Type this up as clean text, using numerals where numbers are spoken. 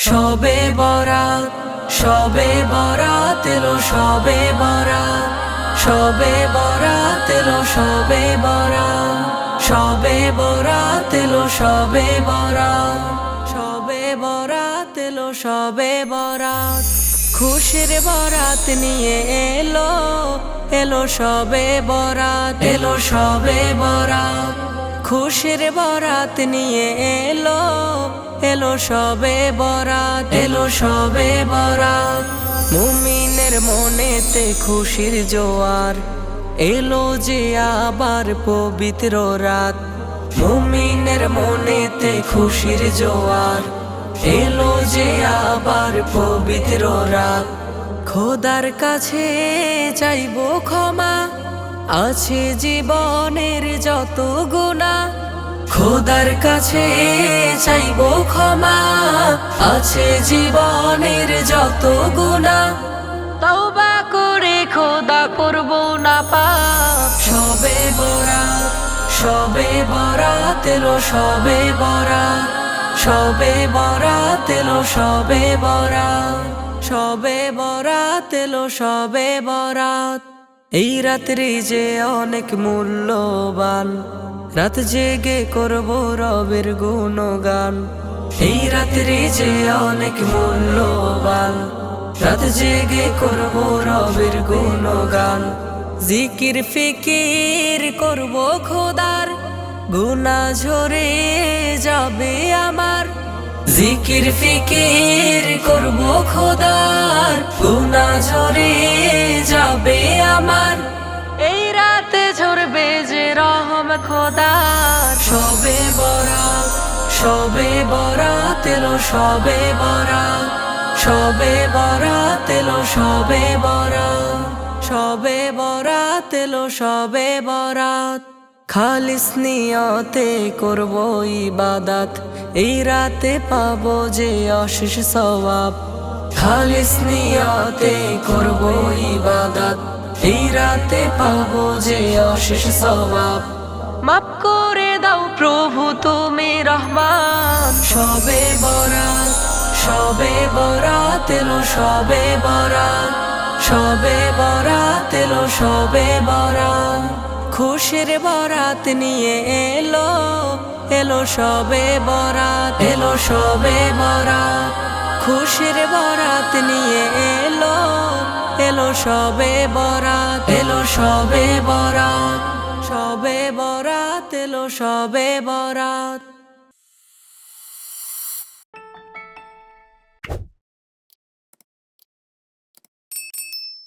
শবে বরাত, শবে বরাত এলো, শবে বরাত, শবে বরাত এলো, শবে বরাত, শবে বরাত এলো, শবে বরাত, শবে বরাত এলো, শবে বরাত। খুশির বরাত নিয়ে এলো, এলো শবে বরাত, এলো শবে বরাত। খুশির বরাত নিয়ে এলো, এলো শবে বরাত, এলো শবে বরাত। মুমিনের মনেতে খুশির জোয়ার, এলো যে আবার পবিত্র রাত। মুমিনের মনেতে খুশির জোয়ার, এলো যে আবার পবিত্র রাত। খোদার কাছে চাইবো ক্ষমা, আছে জীবনের যত গুনাহ। খোদার কাছে চাইবো ক্ষমা, আছে জীবনের যত গুনাহ। তওবা করে খোদা করব না পাপ। শবে বরাত, শবে বরাত এলো, শবে বরাত, শবে বরাত এলো, শবে বরাত, শবে বরাত এলো, শবে বরাত। এই রাত্রি যে অনেক মূল্যবান, রাত জেগে করব রবের গুণগান। এই রাত্রি যে অনেক মূল্যবান, রাত জেগে করব রবের গুণগান। জিকির ফিকির করব খোদার, গুনাহ ঝরে যাবে আমার। জিকির ফিকির করব খোদার, গুনাহ ঝরে যাবে আমার। এই রাতে ঝরবে যে রহম খোদার। শবে বরাত, শবে বরাত এলো, শবে বরাত, শবে বরাত এলো, শবে বরাত, শবে বরাত এলো, শবে বরাত। খালিস নিয়তে করব ইবাদত, এই রাতে পাবো যে অশেষ সওয়াব। খালিস নিয়তে করব ইবাদত, এই রাতে পাবো যে অশেষ সওয়াব। মাফ করে দাও প্রভু তুমি রহমান। শবে বরাত, শবে বরাত এলো, শবে বরাত, শবে বরাত এলো, শবে বরাত। খুশির বরাত নিয়ে এলো, এলো শবে বরাত, এলো শবে বরাত। খুশির বরাত নিয়ে এলো, এলো শবে বরাত, এলো শবে বরাত, শবে বরাত এলো, শবে বরাত।